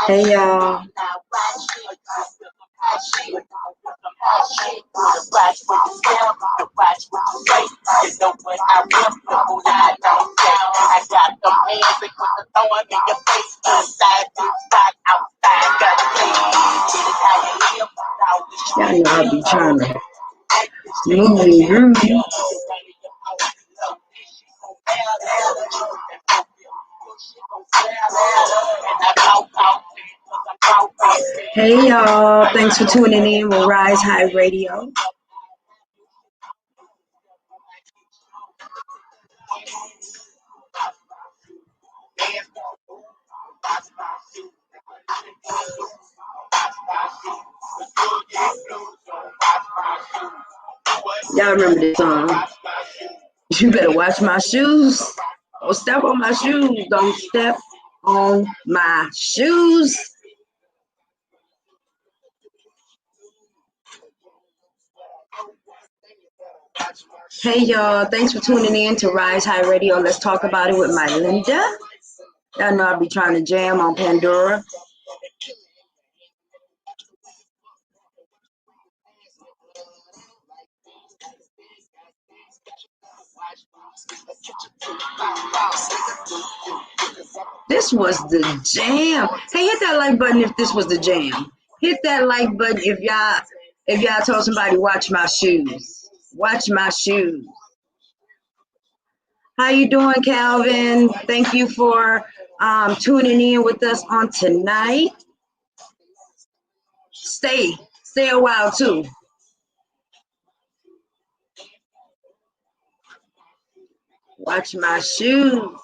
Hey y'all. Y'all know I be trying to move and groove. Hey y'all, thanks for tuning in with Rise High Radio. Y'all remember this song? You better watch my shoes. Don't step on my shoes. Don't step on my shoes. Hey y'all, thanks for tuning in to Rise High Radio. Let's talk about it with my Linda. Y'all know I'll be trying to jam on Pandora. This was the jam. Hey, hit that like button if this was the jam. Hit that like button if y'all told somebody watch my shoes. Watch my shoes. How you doing, Calvin? Thank you for tuning in with us on tonight. Stay a while too. Watch my shoes.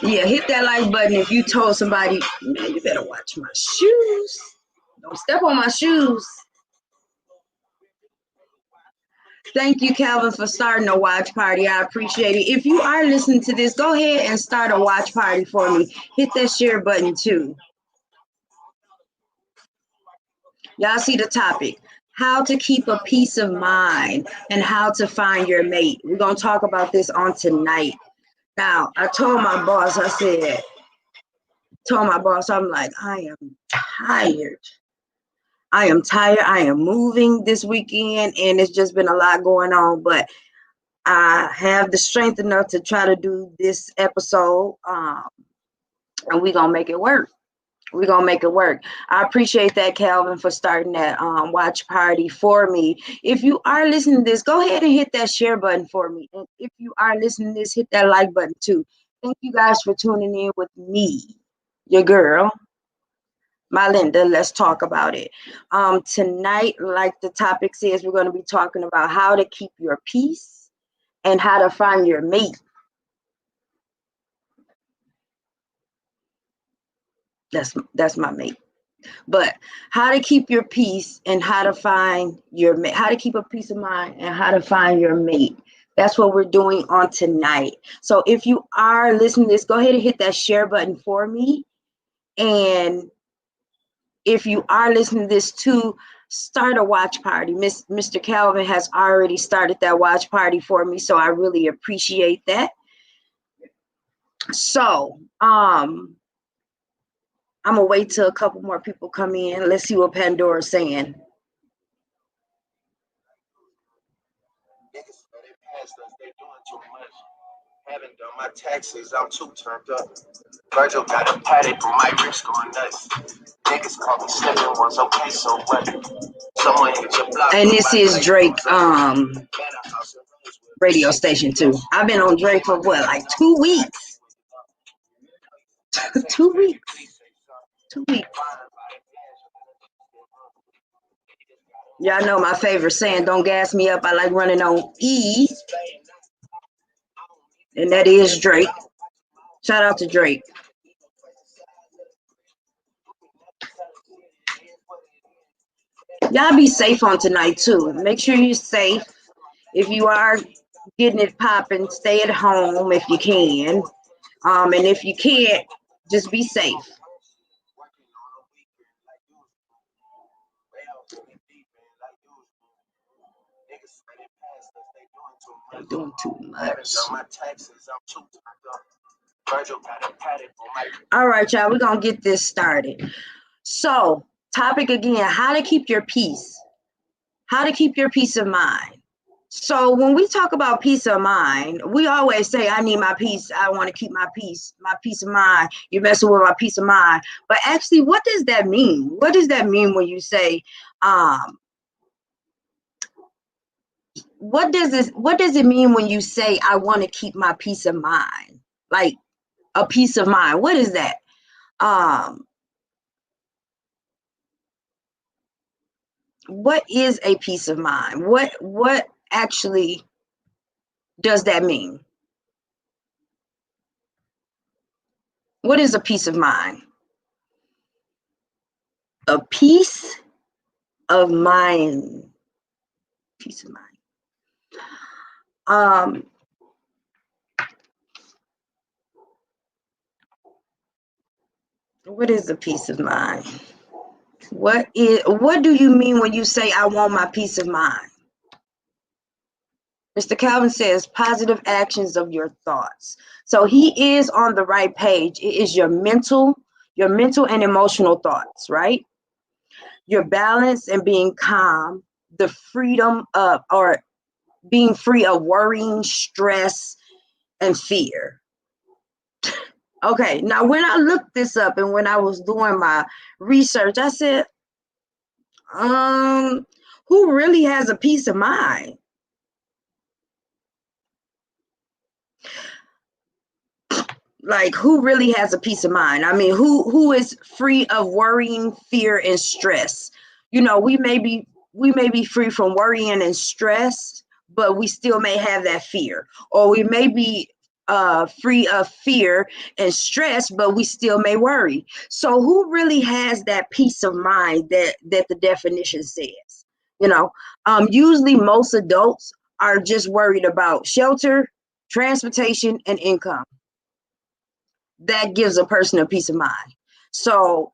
Yeah, hit that like button if you told somebody, man, you better watch my shoes. Don't step on my shoes. Thank you, Calvin, for starting a watch party. I appreciate it. If you are listening to this, go ahead and start a watch party for me. Hit that share button too. Y'all see the topic, how to keep a peace of mind and how to find your mate. We're going to talk about this on tonight. Now, I told my boss, I'm like, I am tired. I am moving this weekend and it's just been a lot going on, but I have the strength enough to try to do this episode and we're going to make it work. We're going to make it work. I appreciate that, Calvin, for starting that watch party for me. If you are listening to this, go ahead and hit that share button for me. And if you are listening to this, hit that like button too. Thank you guys for tuning in with me, your girl, my Linda. Let's talk about it. Tonight, like the topic says, we're going to be talking about how to keep your peace and how to find your mate. That's my mate. But how to keep your peace and how to find your mate, how to keep a peace of mind and how to find your mate. That's what we're doing on tonight. So if you are listening to this, go ahead and hit that share button for me. And if you are listening to this too, start a watch party. Mr. Calvin has already started that watch party for me, so I really appreciate that. So, I'm gonna wait till a couple more people come in. Let's see what Pandora's saying. Haven't done my taxes, I'm too turned up. Virgil got a patty for my wrist going nuts. Niggas call me slipping once, okay, so what? Someone hit your block. And this is Drake radio station too. I've been on Drake for what, like 2 weeks? 2 weeks. 2 weeks. Y'all know my favorite saying, don't gas me up. I like running on E. And that is Drake. Shout out to Drake. Y'all be safe on tonight too. Make sure you're safe. If you are getting it popping. Stay at home if you can. And if you can't, just be safe. Working on a weekend like usual. Way out to be deep in like usual. Niggas running past us, they doing too They much. doing too Haven't much. done my taxes, I'm too turned up. Virgil got a paddock on my. All right, y'all, we're gonna get this started. So, topic again, how to keep your peace. How to keep your peace of mind. So when we talk about peace of mind, we always say, I need my peace. I want to keep my peace of mind. You're messing with my peace of mind. But actually, what does that mean? What does that mean when you say, what does it mean when you say, I want to keep my peace of mind? Like a peace of mind. What is that? Um, what is a peace of mind? What actually does that mean? What is a peace of mind? A peace of mind. Peace of mind. Um, what is a peace of mind? What do you mean when you say I want my peace of mind? Mr. Calvin says positive actions of your thoughts. So he is on the right page. It is your mental and emotional thoughts, right? Your balance and being calm, the freedom of or being free of worrying, stress, and fear. Okay, now when I looked this up and when I was doing my research, I said, um, who really has a peace of mind? Like who really has a peace of mind? I mean, who is free of worrying, fear, and stress? You know, we may be free from worrying and stress, but we still may have that fear. Or we may be free of fear and stress, but we still may worry. So who really has that peace of mind that the definition says? You know, usually most adults are just worried about shelter, transportation, and income. That gives a person a peace of mind. So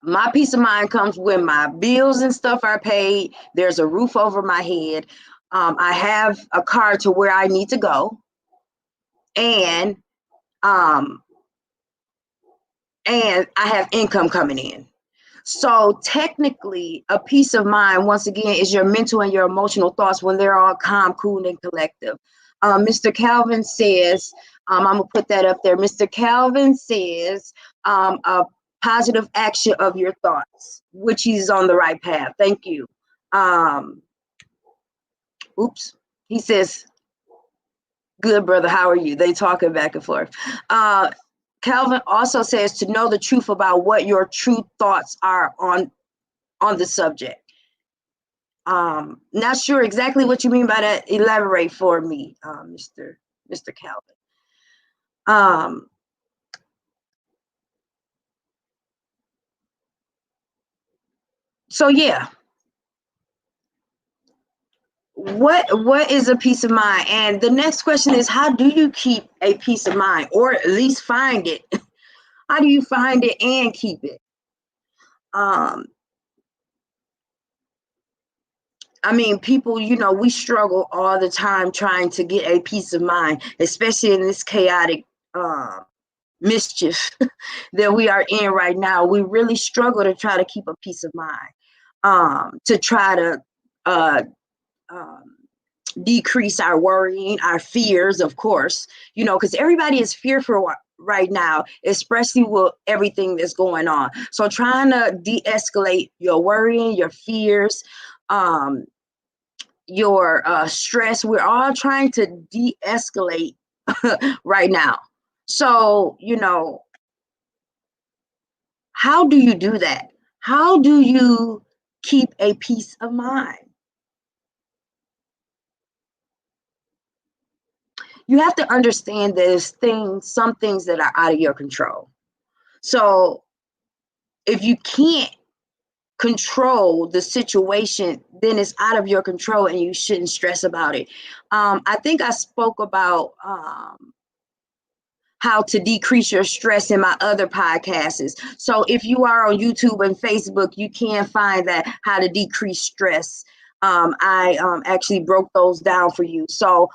my peace of mind comes when my bills and stuff are paid. There's a roof over my head. I have a car to where I need to go, and um, and I have income coming in. So technically, a peace of mind, once again, is your mental and your emotional thoughts when they're all calm, cool, and collective. Mr. Calvin says, I'm gonna put that up there. Mr. Calvin says, a positive action of your thoughts, which he's on the right path. Thank you. Um, oops. He says, good brother, how are you? They talking back and forth. Calvin also says to know the truth about what your true thoughts are on the subject. Not sure exactly what you mean by that. Elaborate for me, Mr. Calvin. Um, so yeah, what is a peace of mind? And the next question is, how do you keep a peace of mind, or at least find it? How do you find it and keep it? Um, I mean, people, we struggle all the time trying to get a peace of mind, especially in this chaotic mischief that we are in right now. We really struggle to try to keep a peace of mind, to try to uh, um, decrease our worrying, our fears, of course, because everybody is fearful right now, especially with everything that's going on. So trying to de-escalate your worrying, your fears, um, your stress. We're all trying to de-escalate right now. So, how do you do that? How do you keep a peace of mind? You have to understand there's some things that are out of your control. So if you can't control the situation, then it's out of your control and you shouldn't stress about it. I think I spoke about how to decrease your stress in my other podcasts. So if you are on YouTube and Facebook, you can find that how to decrease stress. I actually broke those down for you. So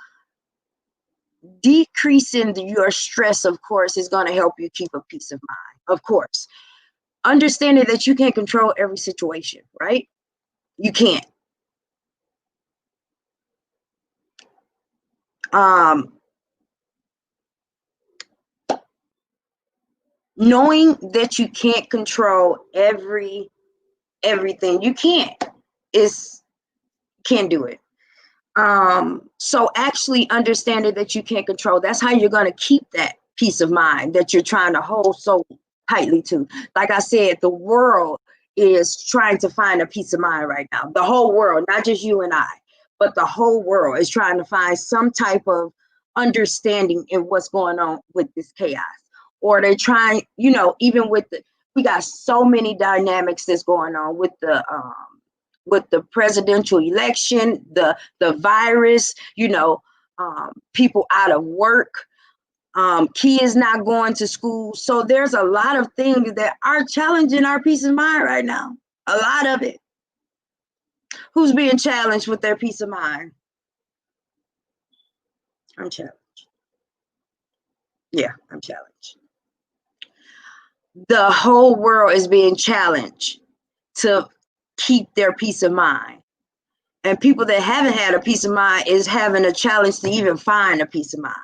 decreasing your stress, of course, is going to help you keep a peace of mind. Of course, understanding that you can't control every situation, right? You can't. Knowing that you can't control everything, you can't do it. So actually understanding that you can't control, that's how you're going to keep that peace of mind that you're trying to hold so tightly to. Like I said, the world is trying to find a peace of mind right now. The whole world, not just you and I, but the whole world is trying to find some type of understanding in what's going on with this chaos. Or they're trying, even with we got so many dynamics that's going on with the presidential election, the virus, people out of work, kids not going to school. So there's a lot of things that are challenging our peace of mind right now. A lot of it. Who's being challenged with their peace of mind? I'm challenged. Yeah, I'm challenged. The whole world is being challenged to keep their peace of mind. And people that haven't had a peace of mind is having a challenge to even find a peace of mind.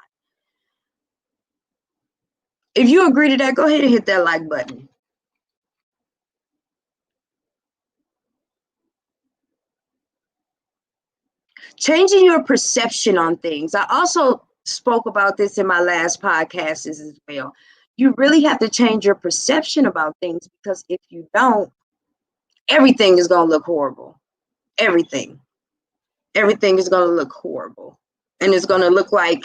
If you agree to that, go ahead and hit that like button. Changing your perception on things. I also spoke about this in my last podcast as well. You really have to change your perception about things, because if you don't, everything is going to look horrible. Everything is going to look horrible. And it's going to look like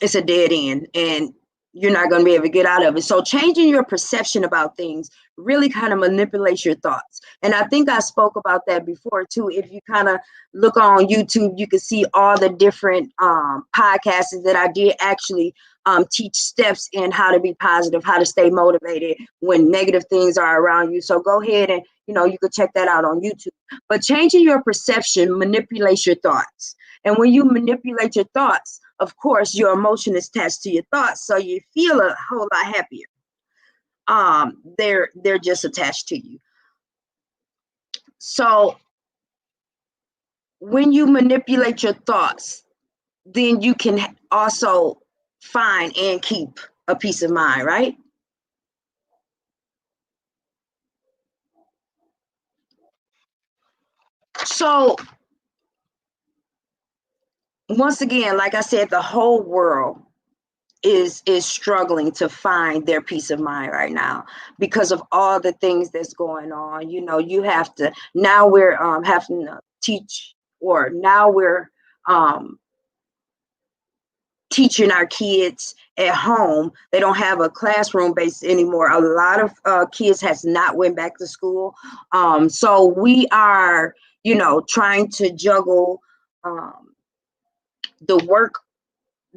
it's a dead end and you're not going to be able to get out of it. So changing your perception about things really kind of manipulates your thoughts. And I think I spoke about that before too. If you kind of look on YouTube, you can see all the different podcasts that I did actually teach steps in how to be positive, how to stay motivated when negative things are around you. So go ahead and, you could check that out on YouTube. But changing your perception manipulates your thoughts. And when you manipulate your thoughts, of course, your emotion is attached to your thoughts, so you feel a whole lot happier. They're just attached to you. So when you manipulate your thoughts, then you can also find and keep a peace of mind, right? So once again, like I said, the whole world is struggling to find their peace of mind right now because of all the things that's going on. You have to, now we're having to teach, or now we're teaching our kids at home. They don't have a classroom base anymore. A lot of kids has not went back to school. So we are, trying to juggle the work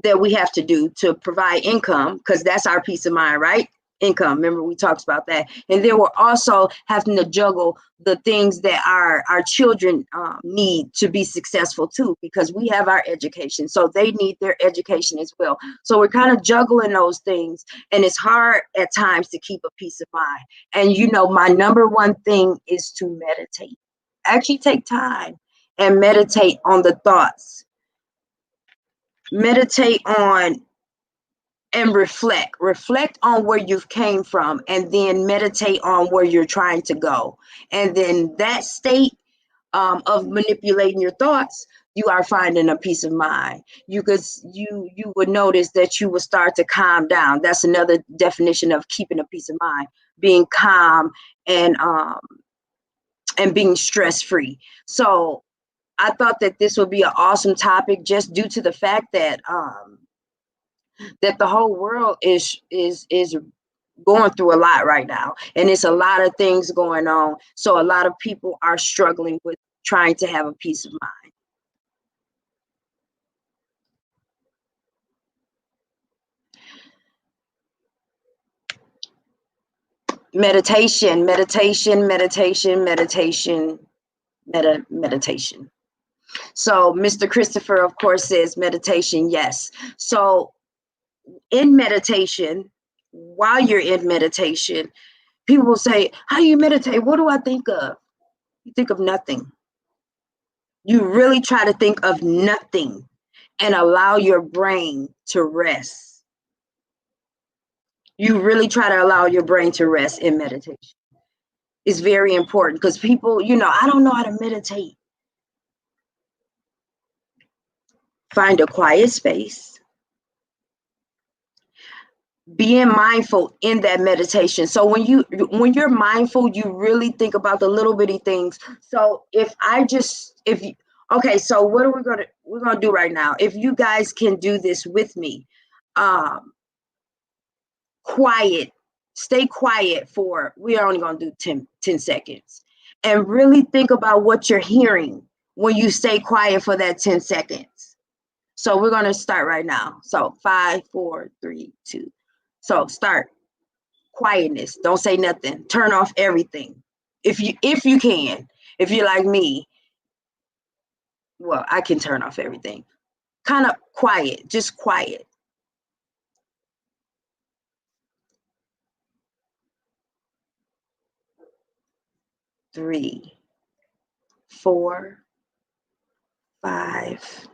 that we have to do to provide income, because that's our peace of mind, right? Income. Remember, we talked about that. And then we're also having to juggle the things that our children need to be successful too, because we have our education, so they need their education as well. So we're kind of juggling those things, and it's hard at times to keep a peace of mind. And my number one thing is to meditate. Actually take time and meditate on the thoughts. Meditate on and reflect on where you've came from, and then meditate on where you're trying to go. And then that state of manipulating your thoughts, you are finding a peace of mind. You would notice that you will start to calm down. That's another definition of keeping a peace of mind: being calm and being stress free. So I thought that this would be an awesome topic, just due to the fact that the whole world is going through a lot right now, and it's a lot of things going on. So a lot of people are struggling with trying to have a peace of mind. Meditation, meditation, meditation, meditation, meditation. So Mr. Christopher, of course, says meditation, yes. So in meditation, while you're in meditation, people will say, how do you meditate? What do I think of? You think of nothing. You really try to think of nothing and allow your brain to rest. You really try to allow your brain to rest in meditation. It's very important because people, I don't know how to meditate. Find a quiet space. Being mindful in that meditation. So when you're mindful, you really think about the little bitty things. So okay, so what are we're gonna do right now? If you guys can do this with me, um, quiet, stay quiet for, we're only gonna do 10 seconds, and really think about what you're hearing when you stay quiet for that 10 seconds. So we're gonna start right now. So 5, 4, 3, 2. So start. Quietness. Don't say nothing. Turn off everything. If you can. If you're like me, well, I can turn off everything. Kind of quiet, just quiet. 3, 4, 5,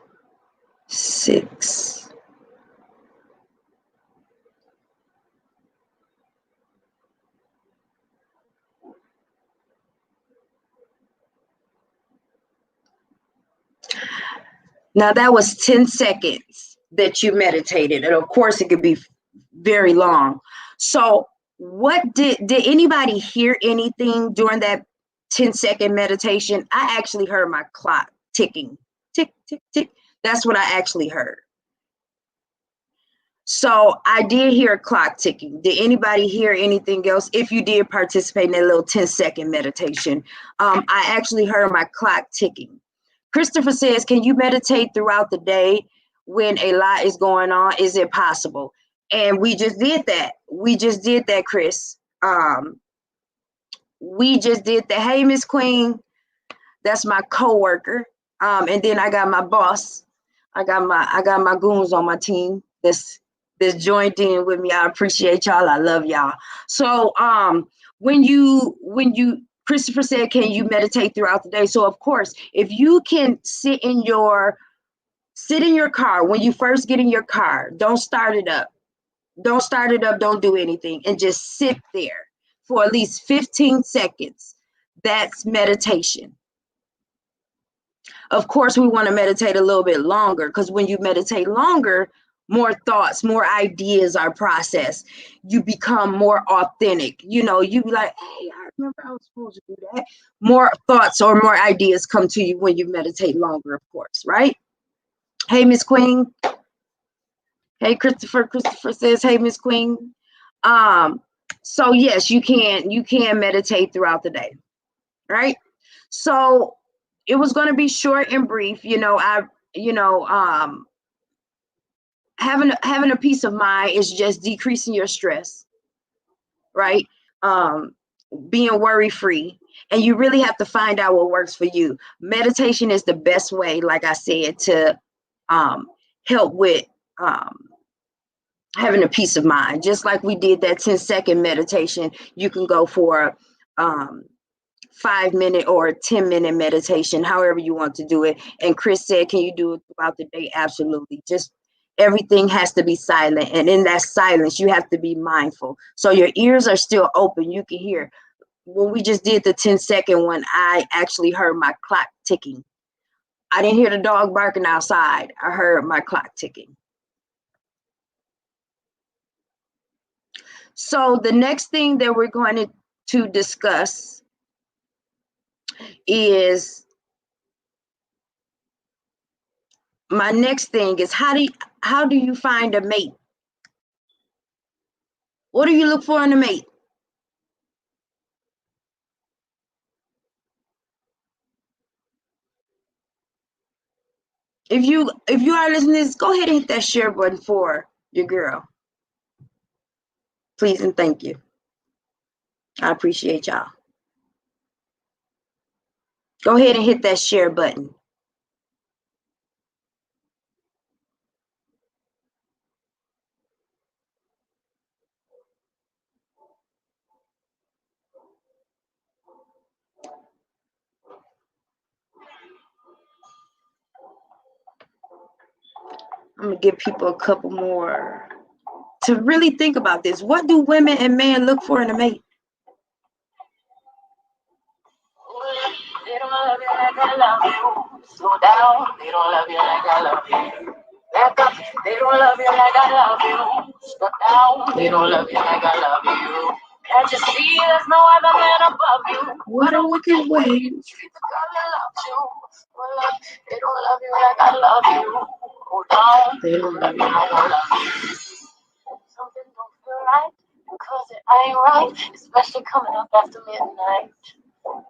6. Now that was 10 seconds that you meditated. And of course it could be very long. So what did anybody hear anything during that 10-second meditation? I actually heard my clock ticking. Tick, tick, tick. That's what I actually heard. So I did hear a clock ticking. Did anybody hear anything else? If you did participate in that little 10-second meditation, I actually heard my clock ticking. Christopher says, can you meditate throughout the day when a lot is going on? Is it possible? And we just did that. We just did that, Chris. We just did that. Hey, Miss Queen, that's my coworker. And then I got my boss. I got my goons on my team that's joined in with me. I appreciate y'all. I love y'all. So when you Christopher said, can you meditate throughout the day? So of course, if you can sit in your car when you first get in your car, don't start it up. Don't start it up, don't do anything, and just sit there for at least 15 seconds. That's meditation. Of course, we want to meditate a little bit longer because when you meditate longer, more thoughts, more ideas are processed. You become more authentic. You be like, hey, I remember I was supposed to do that. More thoughts or more ideas come to you when you meditate longer, of course, right? Hey, Miss Queen. Hey, Christopher. Christopher says, hey, Miss Queen. So yes, you can meditate throughout the day, right? So it was going to be short and brief. Having a peace of mind is just decreasing your stress, right? Um, Being worry free, and you really have to find out what works for you. Meditation is the best way, like I said, to help with having a peace of mind. Just like we did that 10-second meditation, you can go for um, 5-minute or 10-minute meditation, however you want to do it. And Chris said, can you do it throughout the day? Absolutely. Just everything has to be silent. And in that silence, you have to be mindful. So your ears are still open. You can hear. When we just did the 10-second one, I actually heard my clock ticking. I didn't hear the dog barking outside. I heard my clock ticking. So the next thing that we're going to discuss is my next thing is how do you find a mate? What do you look for in a mate? If you are listening to this, go ahead and hit that share button for your girl. Please and thank you. I appreciate y'all. Go ahead and hit that share button. I'm going to give people a couple more to really think about this. What do women and men look for in a mate? They don't love you like I love you. Slow down. They don't love you like I love you. Back up. They don't love you like I love you. Slow down. They don't love you like I love you. Can't you see there's no other man above you? What a wicked way. Treat the girl that loves you. Well, they don't love you like I love you. Hold on. They don't love you like I love you. Something don't feel right because it ain't right, especially coming up after midnight.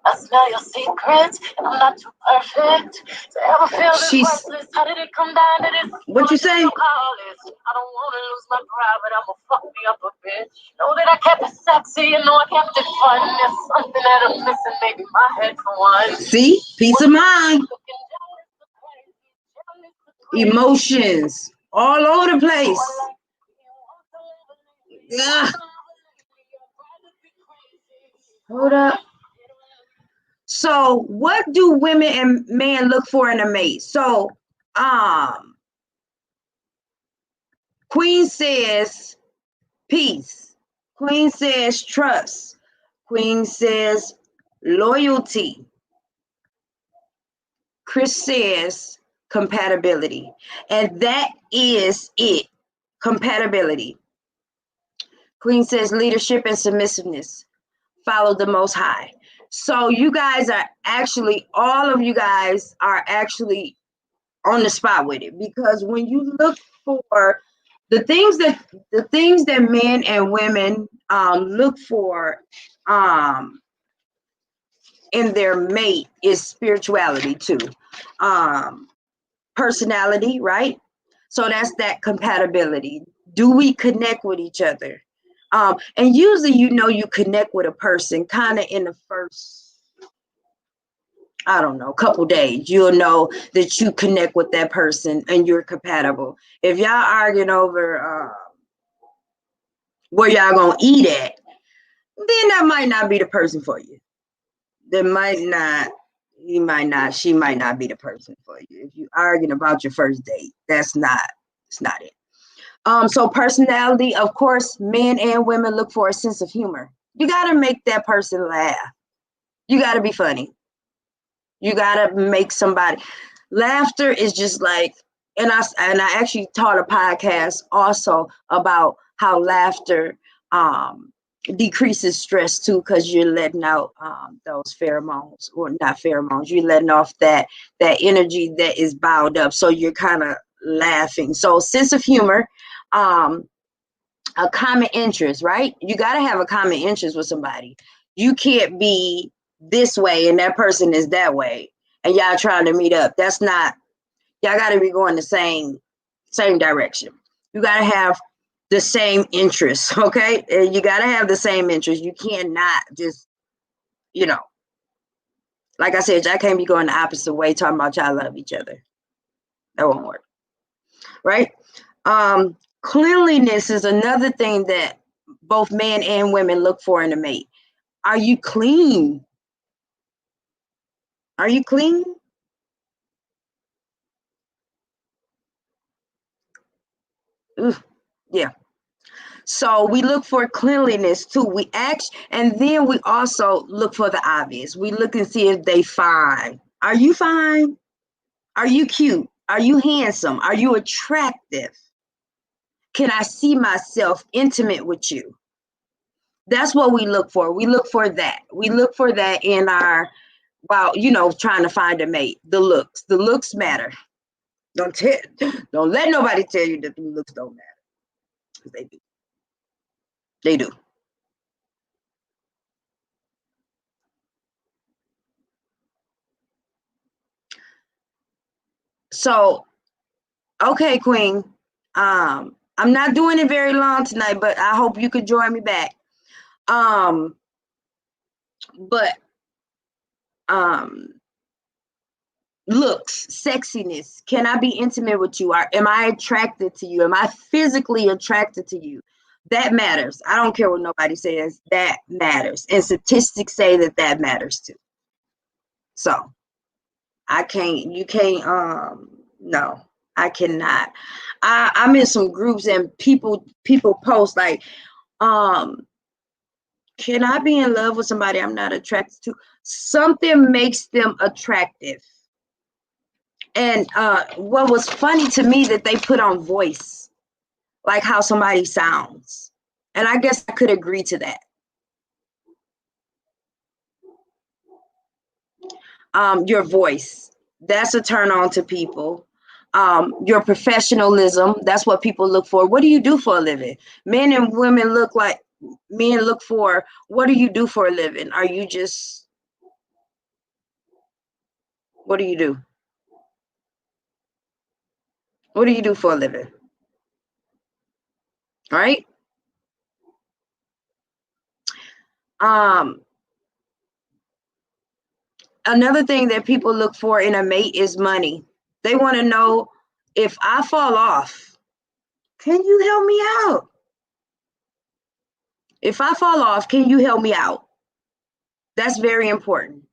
I smell your secrets, and I'm not too perfect to ever feel this worthless. How did it come down to this? What you say? I don't want to lose my pride, but I'ma fuck me up a bit. Know that I kept it sexy, you know I kept it fun. There's something that I'm missing, maybe my head for one. See? Peace of mind. Emotions all over the place. Yeah. Hold up. So what do women and men look for in a mate? So Queen says peace. Queen says trust. Queen says loyalty. Chris says compatibility. And that is it. Compatibility. Queen says leadership and submissiveness. Follow the Most High. So you guys are actually, all of you guys are actually on the spot with it, because when you look for the things that men and women look for in their mate is spirituality too, personality, right? So that's that compatibility. Do we connect with each other? And usually, you connect with a person kind of in the first, I don't know, couple days. You'll know that you connect with that person and you're compatible. If y'all arguing over where y'all gonna eat at, then that might not be the person for you. That might not, she might not be the person for you. If you arguing about your first date, it's not it. So personality, of course, men and women look for a sense of humor. You gotta make that person laugh. You gotta be funny. You gotta make somebody. Laughter is just like, and I actually taught a podcast also about how laughter decreases stress too, because you're letting out those pheromones, or not pheromones. You're letting off that energy that is bound up. So you're kind of laughing. So sense of humor, a common interest, right? You got to have a common interest with somebody. You can't be this way and that person is that way, and y'all trying to meet up. That's not. Y'all got to be going the same direction. You got to have the same interests, okay? You got to have the same interests. You cannot just, like I said, y'all can't be going the opposite way talking about y'all love each other. That won't work, right? Cleanliness is another thing that both men and women look for in a mate. Are you clean? Are you clean? Ooh, yeah. So we look for cleanliness too. We act, and then we also look for the obvious. We look and see if they fine. Are you fine? Are you cute? Are you handsome? Are you attractive? Can I see myself intimate with you? That's what we look for. We look for that. We look for that in our, trying to find a mate. The looks matter. Don't let nobody tell you that the looks don't matter, because they do. They do. So, okay, Queen. I'm not doing it very long tonight, but I hope you could join me back. Um, but um, looks, sexiness. Can I be intimate with you? Am I attracted to you? Am I physically attracted to you? That matters. I don't care what nobody says. That matters, and statistics say that that matters too. So I can't. You can't. No, I cannot. I'm in some groups and people post like, um, can I be in love with somebody I'm not attracted to? Something makes them attractive. And what was funny to me that they put on voice, like how somebody sounds. And I guess I could agree to that. Your voice, that's a turn on to people. Your professionalism, that's what people look for. What do you do for a living? Men and women men look for, what do you do for a living? Are you just, what do you do? What do you do for a living? Right? Um, Another thing that people look for in a mate is money. They want to know, if I fall off, can you help me out? If I fall off, can you help me out? That's very important.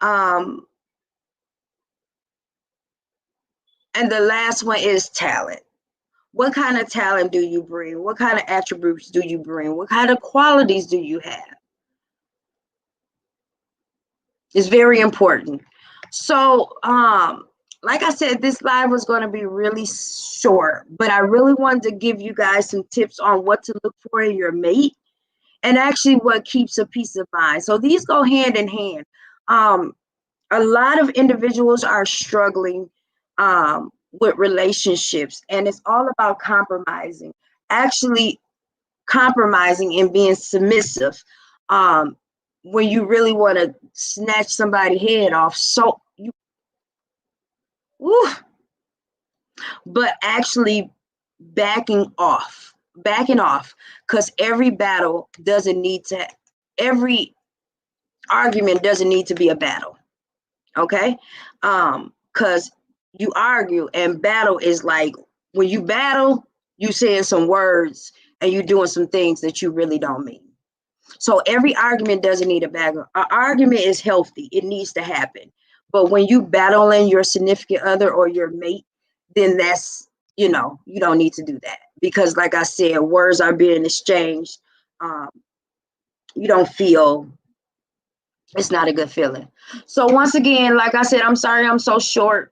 Um, and the last one is talent. What kind of talent do you bring? What kind of attributes do you bring? What kind of qualities do you have? It's very important. So, like I said, this live was going to be really short, but I really wanted to give you guys some tips on what to look for in your mate and actually what keeps a peace of mind. So these go hand in hand. Um, a lot of individuals are struggling with relationships, and it's all about compromising. Actually, compromising and being submissive. Um, when you really want to snatch somebody's head off, so you, woo, but actually backing off, because every argument doesn't need to be a battle. Okay, because you argue and battle is like, when you battle, you saying some words and you doing some things that you really don't mean. So every argument doesn't need a battle. An argument is healthy. It needs to happen. But when you battling your significant other or your mate, then that's, you don't need to do that. Because like I said, words are being exchanged. Um, you don't feel, it's not a good feeling. So once again, like I said, I'm sorry I'm so short.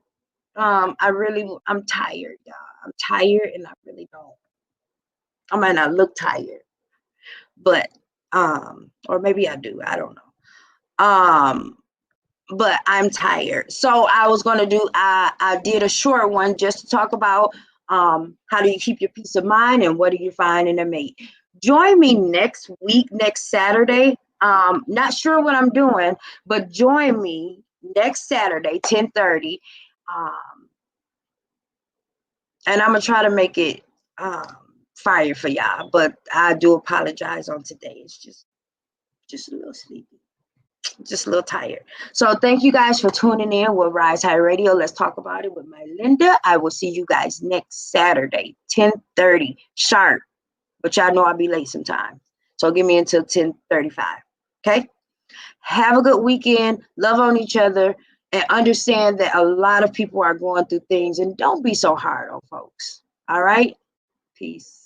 I'm tired, y'all. I'm tired and I really don't. I might not look tired, but or maybe I do. I don't know. But I'm tired. So I was gonna do I did a short one just to talk about how do you keep your peace of mind and what do you find in a mate. Join me next week, next Saturday. Not sure what I'm doing, but join me next Saturday, 10:30. Um, and I'm gonna try to make it fire for y'all. But I do apologize on today. It's just a little sleepy. Just a little tired. So thank you guys for tuning in with Rise High Radio. Let's talk about it with my Linda. I will see you guys next Saturday, 10:30 sharp. But y'all know I'll be late sometimes. So give me until 10:35. Okay? Have a good weekend. Love on each other and understand that a lot of people are going through things, and don't be so hard on folks. All right? Peace.